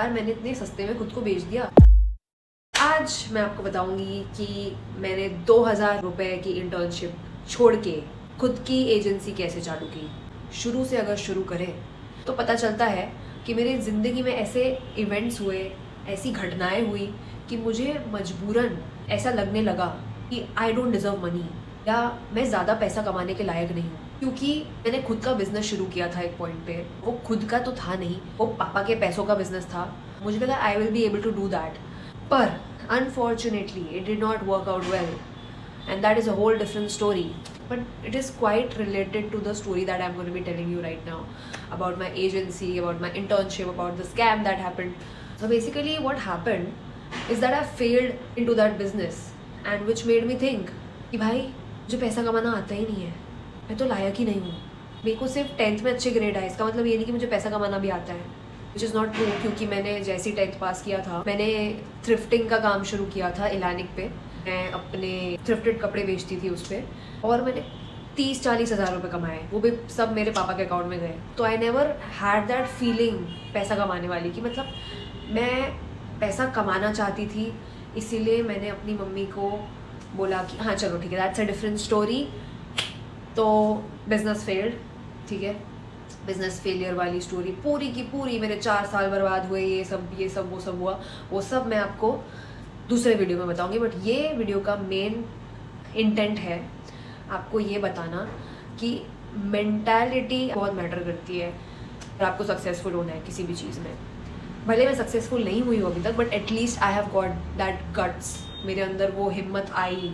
यार मैंने इतने सस्ते में खुद को बेच दिया। आज मैं आपको बताऊंगी कि मैंने 2000 रुपए की इंटर्नशिप छोड़ के खुद की एजेंसी कैसे चालू की। शुरू से अगर शुरू करें तो पता चलता है कि मेरी ज़िंदगी में ऐसे इवेंट्स हुए, ऐसी घटनाएं हुई कि मुझे मजबूरन ऐसा लगने लगा कि आई डोंट डिज़र्व मनी, या मैं ज़्यादा पैसा कमाने के लायक नहीं हूँ। क्योंकि मैंने खुद का बिजनेस शुरू किया था एक पॉइंट पे। वो खुद का तो था नहीं, वो पापा के पैसों का बिजनेस था। मुझे लगा I will be able to do that, पर unfortunately it did not work out well, and that is a whole different story, but it is quite related to the story that I'm going to be telling you right now about my agency, about my internship, about the scam that happened. So basically what happened is that I failed into that business, and which made me think कि भाई मुझे पैसा कमाना आता ही नहीं है, मैं तो लायक ही नहीं हूँ। मेरे को सिर्फ 10th में अच्छे ग्रेड आए, इसका मतलब ये नहीं कि मुझे पैसा कमाना भी आता है, विच इज़ नॉट ट्रू। क्योंकि मैंने जैसे ही 10th पास किया था मैंने थ्रिफ्टिंग का काम शुरू किया था इलानिक पे। मैं अपने थ्रिफ्टेड कपड़े बेचती थी उस पर, और मैंने 30-40 हज़ार रुपये कमाए, वो भी सब मेरे पापा के अकाउंट में गए। तो I never had that feeling पैसा कमाने वाली, कि मतलब मैं पैसा कमाना चाहती थी। इसीलिए मैंने अपनी मम्मी को बोला कि हाँ चलो ठीक है, दैट्स अ डिफरेंट स्टोरी। तो बिजनेस फेल्ड, ठीक है, बिजनेस फेलियर वाली स्टोरी पूरी की पूरी, मेरे 4 साल बर्बाद हुए, ये सब वो सब हुआ, वो सब मैं आपको दूसरे वीडियो में बताऊंगी। बट ये वीडियो का मेन इंटेंट है आपको ये बताना कि मेंटालिटी बहुत मैटर करती है अगर आपको सक्सेसफुल होना है किसी भी चीज़ में। भले मैं सक्सेसफुल नहीं हुई हूँ अभी तक, but at least I have got that guts, मेरे अंदर वो हिम्मत आई,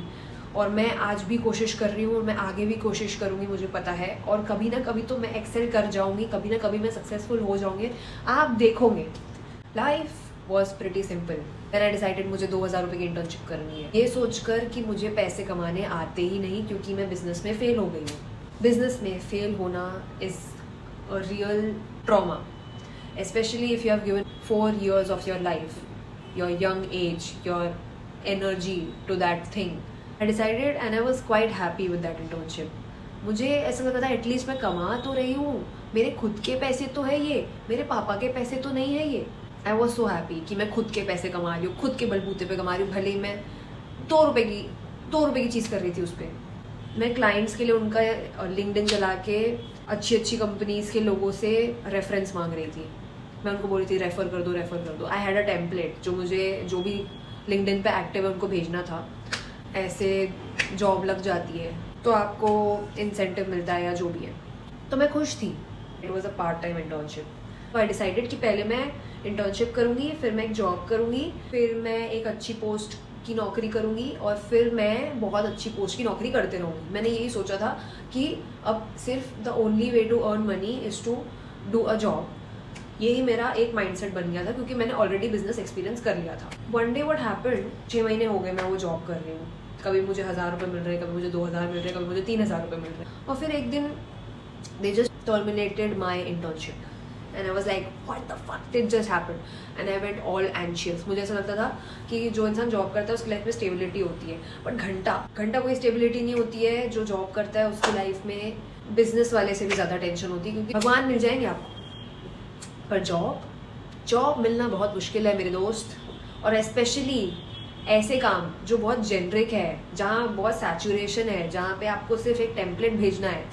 और मैं आज भी कोशिश कर रही हूँ और मैं आगे भी कोशिश करूँगी, मुझे पता है। और कभी ना कभी तो मैं एक्सेल कर जाऊँगी, कभी ना कभी मैं सक्सेसफुल हो जाऊँगी, आप देखोगे। Life was pretty simple. Then I decided मुझे 2000 रुपये की इंटर्नशिप करनी है, ये सोचकर कि मुझे पैसे कमाने आते ही नहीं, क्योंकि मैं बिजनेस में फेल हो गई हूँ। बिजनेस में फेल होना is a real trauma, especially if you have given 4 years of your life, your young age, your energy to that thing. I decided and I was quite happy with that internship. मुझे ऐसा लगा था at least मैं कमा तो रही हूँ, मेरे खुद के पैसे तो है ये, मेरे पापा के पैसे तो नहीं है ये। आई वॉज सो हैप्पी कि मैं खुद के पैसे कमा रही हूँ, खुद के बलबूते पे कमा रही हूँ। भले ही मैं 2 रुपये की चीज़ कर रही थी उस पर। मैं क्लाइंट्स के लिए उनका लिंक्डइन चला के अच्छी कंपनीज़ के लोगों से रेफरेंस मांग रही थी। मैं उनको बोल रही थी रेफ़र कर दो। आई हैड अ टेम्पलेट जो मुझे जो भी लिंक्डइन पे एक्टिव है उनको भेजना था। ऐसे जॉब लग जाती है तो आपको इंसेंटिव मिलता है या जो भी है, तो मैं खुश थी। It was a part time internship. तो आई डिसाइडेड कि पहले मैं इंटर्नशिप करूँगी, फिर मैं एक जॉब करूँगी, फिर मैं एक अच्छी पोस्ट की नौकरी करूँगी, और फिर मैं बहुत अच्छी पोस्ट की नौकरी करते रहूँगी। मैंने यही सोचा था कि अब सिर्फ the only way to earn money is to do a job. यही मेरा एक माइंडसेट बन गया था, क्योंकि मैंने ऑलरेडी बिजनेस एक्सपीरियंस कर लिया था। वन डे व्हाट हैपेंड, 6 महीने हो गए मैं वो जॉब कर रही हूँ। कभी मुझे 1000 रुपये मिल रहे हैं, कभी मुझे 2000 मिल रहे हैं, कभी मुझे 3000 रुपये मिल रहे हैं। और फिर एक दिन they just terminated my internship and I was like what the fuck did just happen, and I went all anxious. मुझे ऐसा लगता था कि जो इंसान जॉब करता है उसकी लाइफ में स्टेबिलिटी होती है, बट घंटा कोई स्टेबिलिटी नहीं होती है। जो जॉब करता है उसकी लाइफ में बिजनेस वाले से भी ज़्यादा टेंशन होती है, क्योंकि भगवान मिल जाएंगे आपको, पर जॉब मिलना बहुत मुश्किल है मेरे दोस्त। और स्पेशली ऐसे काम जो बहुत जेनरिक है, जहाँ बहुत सैचुरेशन है, जहाँ पे आपको सिर्फ एक टेम्पलेट भेजना है।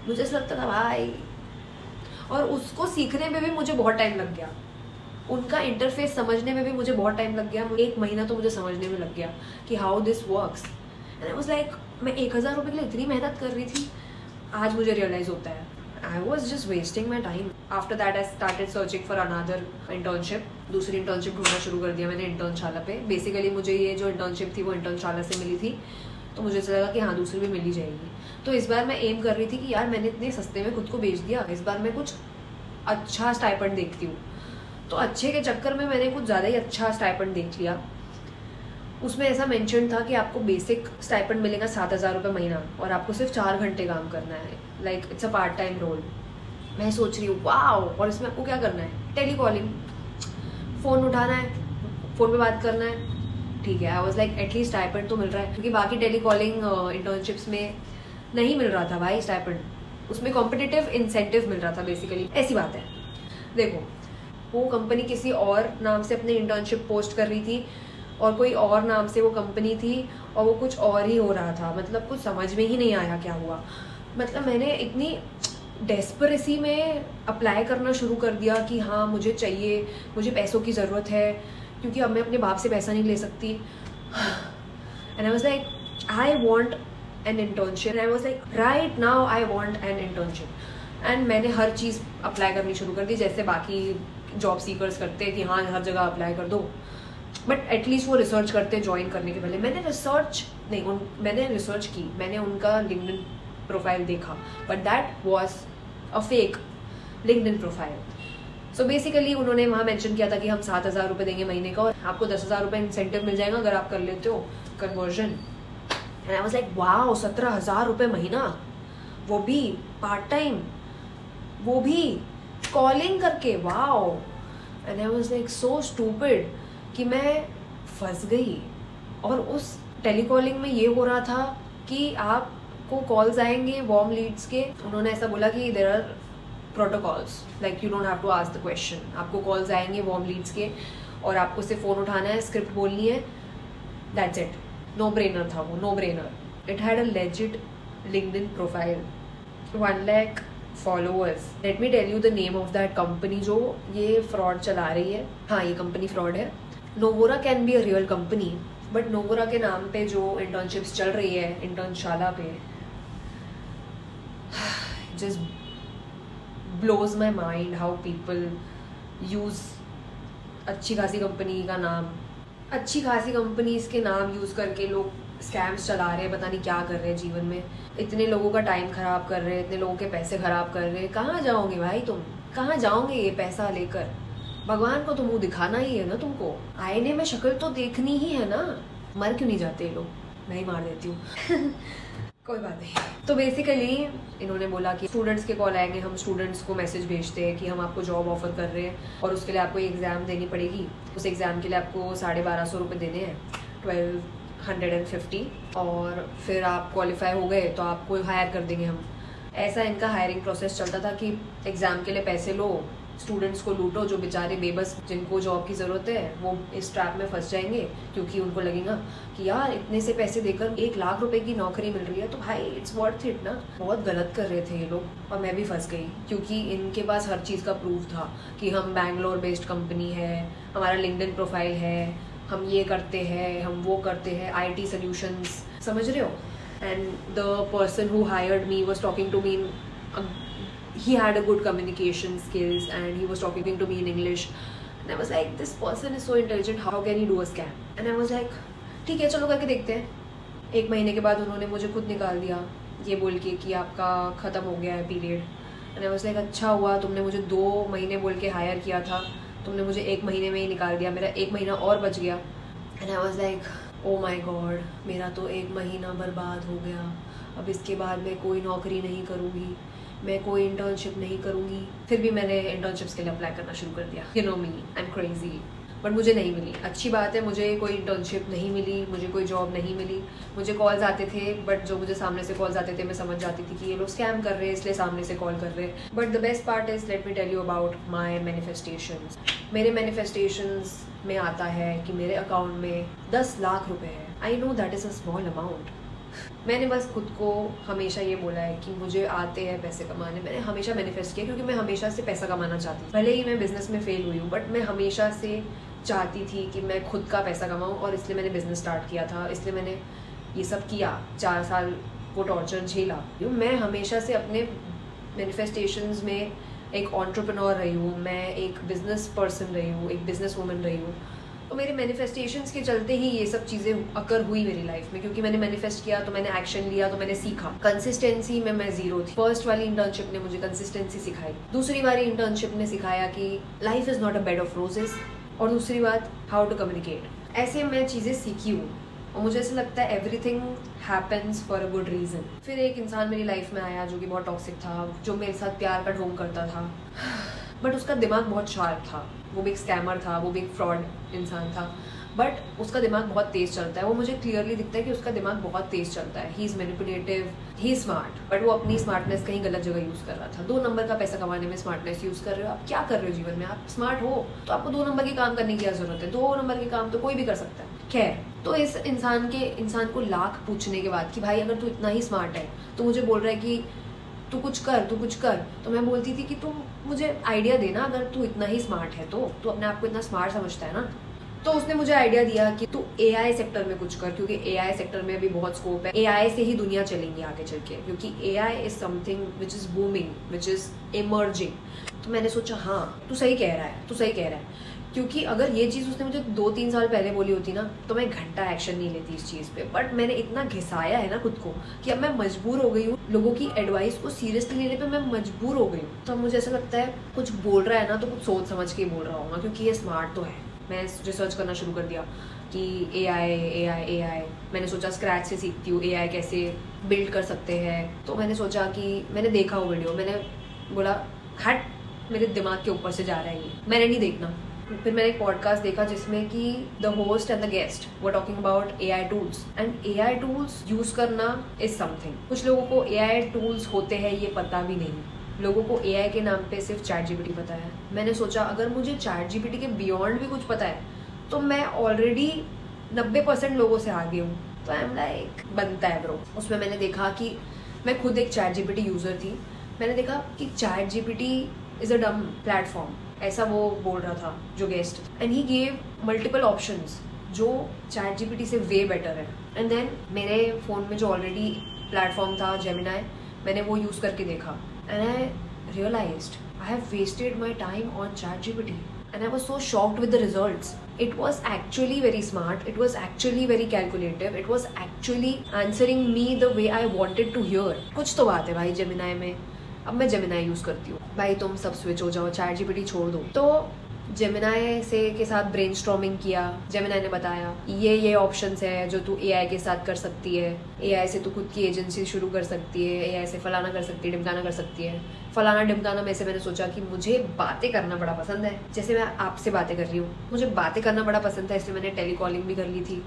मुझे ऐसा लगता था भाई, और उसको सीखने में भी मुझे बहुत टाइम लग गया, उनका इंटरफेस समझने में भी मुझे बहुत टाइम लग गया। 1 महीना तो मुझे समझने में लग गया कि how this works, and I was like मैं 1000 रुपये के लिए इतनी मेहनत कर रही थी। आज मुझे रियलाइज़ होता है I was just wasting my time. After that I started searching for another internship. दूसरी इंटर्नशिप ढूंढना शुरू कर दिया मैंने इंटर्नशाला पे। बेसिकली मुझे ये जो इंटर्नशिप थी वो इंटर्नशाला से मिली थी, तो मुझे ऐसा लगा कि हाँ दूसरी भी मिल ही जाएगी। तो इस बार मैं एम कर रही थी कि यार मैंने इतने सस्ते में खुद को बेच दिया, इस बार मैं कुछ अच्छा स्टाइपेंड देखती हूँ। तो अच्छे के चक्कर में मैंने कुछ ज़्यादा ही अच्छा स्टाइपेंड देख लिया। उसमें ऐसा मेंशन था कि आपको बेसिक स्टाइपेंड मिलेगा 7000 रुपये महीना, और आपको सिर्फ 4 घंटे काम करना है, like it's a part time role. मैं सोच रही हूँ वाओ, और इसमें आपको क्या करना है, टेलीकॉलिंग, फ़ोन उठाना है, फ़ोन पे बात करना है, ठीक है। I was like at least stipend तो मिल रहा है, क्योंकि बाकी टेलीकॉलिंग इंटर्नशिप्स में नहीं मिल रहा था भाई स्टाइपेंड, उसमें कॉम्पिटिटिव इंसेंटिव मिल रहा था बेसिकली। ऐसी बात है, देखो वो कंपनी किसी और नाम से अपनी इंटर्नशिप पोस्ट कर रही थी और कोई और नाम से वो कंपनी थी और वो कुछ और ही हो रहा था। मतलब कुछ समझ में ही नहीं आया क्या हुआ। मतलब मैंने इतनी डेस्परेसी में अप्लाई करना शुरू कर दिया कि हाँ मुझे चाहिए, मुझे पैसों की ज़रूरत है क्योंकि अब मैं अपने बाप से पैसा नहीं ले सकती। And I was like I want an internship, and I was like right now I want an internship. And मैंने हर चीज़ अप्लाई करनी शुरू कर दी जैसे बाकी जॉब सीकर्स करते हैं कि हाँ हर जगह अप्लाई कर दो, बट एटलीस्ट वो रिसर्च करते हैं ज्वाइन करने के पहले। मैंने रिसर्च की, मैंने उनका लिंक्डइन प्रोफाइल देखा, but that was a fake LinkedIn profile. So basically उन्होंने वहाँ मेंशन किया था कि हम 7,000 रुपये देंगे महीने का और आपको 10,000 रुपये इंसेंटिव मिल जाएगा अगर आप कर लेते हो conversion. And I was like wow, 17,000 रुपये महीना, वो भी पार्ट टाइम, वो भी कॉलिंग करके, wow. And I was like so stupid कि मैं फंस गई। और उस टेलीकॉलिंग में ये हो रहा था कि आपको कॉल्स आएंगे वार्म लीड्स के। उन्होंने ऐसा बोला कि there are protocols, like you don't have to ask the question. आपको कॉल्स आएंगे वार्म लीड्स के और आपको सिर्फ फ़ोन उठाना है, स्क्रिप्ट बोलनी है, दैट्स इट। नो ब्रेनर था वो, no brainer. It had a legit LinkedIn profile, 1 lakh followers. Let me tell you the name of that company जो ये फ्रॉड चला रही है। हाँ, ये कंपनी फ्रॉड है। Novora can be a real company, but Novora के नाम पे जो इंटर्नशिप्स चल रही है इंटर्नशाला पे, just blows my mind how people use अच्छी खासी कंपनी का नाम, अच्छी खासी कंपनीज के नाम यूज़ करके लोग स्कैम्स चला रहे हैं, पता नहीं क्या कर रहे हैं जीवन में। इतने लोगों का टाइम ख़राब कर रहे हैं, इतने लोगों के पैसे ख़राब कर रहे हैं। कहाँ जाओगे भाई तुम, कहाँ जाओगे ये पैसा लेकर? भगवान को तो मुंह दिखाना ही है ना तुमको, आईने में शक्ल तो देखनी ही है ना। मर क्यों नहीं जाते ये लोग? मैं ही मार देती हूँ। कोई बात नहीं। तो बेसिकली इन्होंने बोला कि स्टूडेंट्स के कॉल आएंगे, हम स्टूडेंट्स को मैसेज भेजते हैं कि हम आपको जॉब ऑफर कर रहे हैं और उसके लिए आपको एग्ज़ाम देनी पड़ेगी। उस एग्ज़ाम के लिए आपको 1250 रुपये देने हैं, 1250, और फिर आप क्वालिफाई हो गए तो आपको हायर कर देंगे हम। ऐसा इनका हायरिंग प्रोसेस चलता था कि एग्ज़ाम के लिए पैसे लो, स्टूडेंट्स को लूटो, जो बेचारे बेबस जिनको जॉब की ज़रूरत है वो इस ट्रैप में फंस जाएंगे क्योंकि उनको लगेगा कि यार इतने से पैसे देकर 1 लाख रुपए की नौकरी मिल रही है तो भाई इट्स वर्थ इट ना। बहुत गलत कर रहे थे ये लोग और मैं भी फंस गई क्योंकि इनके पास हर चीज़ का प्रूफ था कि हम बैंगलोर बेस्ड कंपनी है, हमारा लिंक्डइन प्रोफाइल है, हम ये करते हैं, हम वो करते हैं, IT सॉल्यूशंस, समझ रहे हो। And the person who hired me was talking to me, he had a good communication skills and he was talking to me in English and I was like this person is so intelligent, how can he do a scam? And I was like ठीक है चलो करके देखते हैं। 1 महीने के बाद उन्होंने मुझे खुद निकाल दिया ये बोल के कि आपका ख़त्म हो गया है period. And I was like अच्छा हुआ तुमने मुझे 2 महीने बोल के हायर किया था, तुमने मुझे 1 महीने में ही निकाल दिया, मेरा 1 महीना और बच गया। And I was like oh my God, मेरा तो 1 महीना बर्बाद हो गया। अब इसके बाद मैं कोई नौकरी नहीं करूँगी, मैं कोई इंटर्नशिप नहीं करूँगी। फिर भी मैंने इंटर्नशिप्स के लिए अप्लाई करना शुरू कर दिया। You know me, I am crazy. But मुझे नहीं मिली। अच्छी बात है, मुझे कोई इंटर्नशिप नहीं मिली, मुझे कोई जॉब नहीं मिली। मुझे कॉल्स आते थे बट जो मुझे सामने से कॉल्स आते थे मैं समझ जाती थी कि ये लोग स्कैम कर रहे हैं इसलिए सामने से कॉल कर रहे हैं। But the best part is let me tell you about my manifestations. मेरे मैनिफेस्टेशंस में आता है कि मेरे अकाउंट में 10 लाख रुपए है। I know that is a small amount. मैंने बस खुद को हमेशा ये बोला है कि मुझे आते हैं पैसे कमाने। मैंने हमेशा मैनिफेस्ट किया क्योंकि मैं हमेशा से पैसा कमाना चाहती थी। भले ही मैं बिज़नेस में फेल हुई हूँ बट मैं हमेशा से चाहती थी कि मैं खुद का पैसा कमाऊँ और इसलिए मैंने बिज़नेस स्टार्ट किया था, इसलिए मैंने ये सब किया। 4 साल वो टॉर्चर झेला। मैं हमेशा से अपने मैनिफेस्टेशंस में एक एंटरप्रेन्योर रही हूँ, मैं एक बिज़नेस पर्सन रही हूँ, एक बिज़नेस वूमन रही हूँ। तो मेरे मैनिफेस्टेशंस के चलते ही ये सब चीज़ें अकर हुई मेरी लाइफ में, क्योंकि मैंने मैनिफेस्ट किया तो मैंने एक्शन लिया तो मैंने सीखा। कंसिस्टेंसी में मैं ज़ीरो थी। फर्स्ट वाली इंटर्नशिप ने मुझे कंसिस्टेंसी सिखाई, दूसरी वाली इंटर्नशिप ने सिखाया कि life is not a bed of roses, और दूसरी बात हाउ टू कम्युनिकेट। ऐसे मैं चीज़ें सीखी हूँ और मुझे ऐसा लगता है everything happens for a good reason. फिर एक इंसान मेरी लाइफ में आया जो कि बहुत टॉक्सिक था, जो मेरे साथ प्यार का ढोंग करता था बट उसका दिमाग बहुत शार्प था। वो भी एक स्कैमर था, वो भी एक फ्रॉड इंसान था। बट उसका दिमाग बहुत तेज चलता है। वो मुझे क्लियरली दिखता है कि उसका दिमाग बहुत तेज चलता है। He is manipulative, he is smart, but वो अपनी स्मार्टनेस कहीं गलत जगह यूज़ कर रहा था। 2 नंबर का पैसा कमाने में स्मार्टनेस यूज़ कर रहे हो। आप क्या कर रहे हो जीवन में? आप स्मार्ट हो तो आपको 2 नंबर के काम करने की क्या जरूरत है? 2 नंबर के काम तो कोई भी कर सकता है। खैर, तो इस इंसान को लाख पूछने के बाद कि भाई अगर तू इतना ही स्मार्ट है तो मुझे बोल रहा है कि तू कुछ कर, तो मैं बोलती थी कि तू मुझे आइडिया देना। अगर तू इतना ही स्मार्ट है तो तू अपने आप को इतना स्मार्ट समझता है ना। तो उसने मुझे आइडिया दिया कि तू एआई सेक्टर में कुछ कर, क्योंकि एआई सेक्टर में भी बहुत स्कोप है। एआई से ही दुनिया चलेंगी आगे चल के, क्योंकि AI is something which is booming, which is emerging. तो मैंने सोचा हाँ तू सही कह रहा है, क्योंकि अगर ये चीज़ उसने मुझे 2-3 साल पहले बोली होती ना तो मैं घंटा एक्शन नहीं लेती इस चीज़ पे। बट मैंने इतना घिसाया है ना खुद को कि अब मैं मजबूर हो गई हूँ। लोगों की एडवाइस को सीरियसली लेने पे मैं मजबूर हो गई हूँ। तो अब मुझे ऐसा लगता है कुछ बोल रहा है ना तो कुछ सोच समझ के बोल रहा होगा, क्योंकि ये स्मार्ट तो है। मैं रिसर्च करना शुरू कर दिया कि एआई। मैंने सोचा स्क्रैच से सीखती हूँ एआई कैसे बिल्ड कर सकते हैं। तो मैंने सोचा कि मैंने देखा वो वीडियो, मैंने बोला हट, मेरे दिमाग के ऊपर से जा रहा है ये, मैंने नहीं देखना। फिर मैंने एक पॉडकास्ट देखा जिसमें कि the host and the guest were talking about AI tools, and AI tools use करना इज समथिंग। कुछ लोगों को एआई टूल्स होते हैं ये पता भी नहीं। लोगों को एआई के नाम पे सिर्फ चैट जीपीटी पता है। मैंने सोचा अगर मुझे चैट जीपीटी के बियॉन्ड भी कुछ पता है तो मैं ऑलरेडी 90% लोगों से आगे हूँ। तो आई एम लाइक बनता है ब्रो। उसमें मैंने देखा कि मैं खुद एक चैट जीपीटी यूजर थी। मैंने देखा कि चैट जीपीटी इज अ डम प्लेटफॉर्म, ऐसा वो बोल रहा था जो guest, and he gave multiple options जो चैट जीपीटी से वे बेटर है। एंड देन मेरे फ़ोन में जो ऑलरेडी प्लेटफॉर्म था जेमिनाई, मैंने वो यूज़ करके देखा and I realised I have wasted my time on ChatGPT and I was so shocked with the results. It was actually very smart, it was actually very calculative, it was actually answering me the way I wanted to hear. कुछ तो बात है भाई Gemini में। अब मैं Gemini use करती हूँ। भाई तुम सब स्विच हो जाओ, चैट जीपीटी छोड़ दो। तो जेमिनाई से के साथ ब्रेनस्टॉर्मिंग किया। जेमिनाई ने बताया ये ऑप्शंस है जो तू एआई के साथ कर सकती है। एआई से तू खुद की एजेंसी शुरू कर सकती है, एआई से फलाना कर सकती है, ढिमकाना कर सकती है। फलाना ढिमकाना में से मैंने सोचा कि मुझे बातें करना बड़ा पसंद है, जैसे मैं आपसे बातें कर रही हूँ। मुझे बातें करना बड़ा पसंद था, इसलिए मैंने टेलीकॉलिंग भी कर ली थी।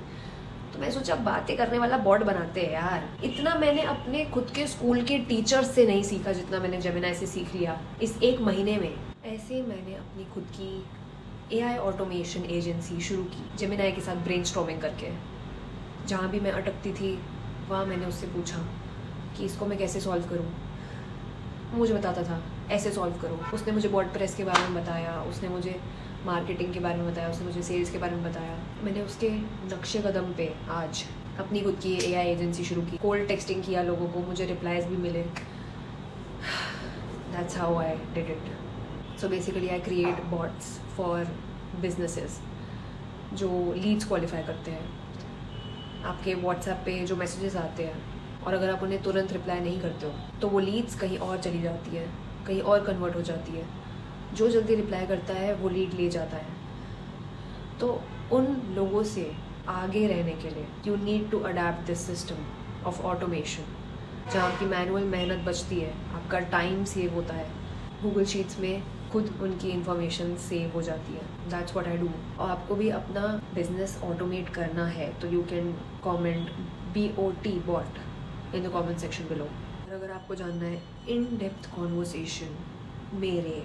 तो मैं सोचा बातें करने वाला बॉट बनाते हैं यार। इतना मैंने अपने खुद के स्कूल के टीचर्स से नहीं सीखा जितना मैंने जेमिनाई से सीख लिया इस 1 महीने में। ऐसे मैंने अपनी खुद की एआई ऑटोमेशन एजेंसी शुरू की जेमिनाई के साथ ब्रेनस्टॉर्मिंग करके। जहाँ भी मैं अटकती थी वहाँ मैंने उससे पूछा कि इसको मैं कैसे सॉल्व करूँ। मुझे बताता था ऐसे सॉल्व करो। उसने मुझे वर्डप्रेस के बारे में बताया, उसने मुझे मार्केटिंग के बारे में बताया, उसने मुझे सेल्स के बारे में बताया। मैंने उसके नक्शे कदम पे आज अपनी खुद की एआई एजेंसी शुरू की। कोल्ड टेक्सटिंग किया लोगों को, मुझे रिप्लाईज भी मिले। That's how I did it. So basically I create bots for businesses जो लीड्स क्वालिफाई करते हैं। आपके व्हाट्सएप पे जो मैसेजेस आते हैं और अगर आप उन्हें तुरंत रिप्लाई नहीं करते हो तो वो लीड्स कहीं और चली जाती है, कहीं और कन्वर्ट हो जाती है। जो जल्दी रिप्लाई करता है वो लीड ले जाता है। तो उन लोगों से आगे रहने के लिए you need to adapt this system of automation, जहाँ आपकी मैनुअल मेहनत बचती है, आपका टाइम सेव होता है। गूगल शीट्स में खुद उनकी इन्फॉर्मेशन सेव हो जाती है। That's what I do. और आपको भी अपना बिजनेस ऑटोमेट करना है तो you can comment BOT bot in the comment section below. और अगर आपको जानना है इन डेप्थ कॉन्वर्सेशन मेरे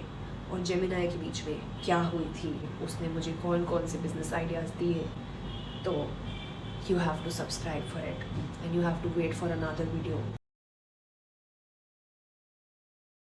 और जेमिनाई के बीच में क्या हुई थी, उसने मुझे कौन कौन से बिजनेस आइडियाज़ दिए, तो you have to subscribe for it and you have to wait for another video.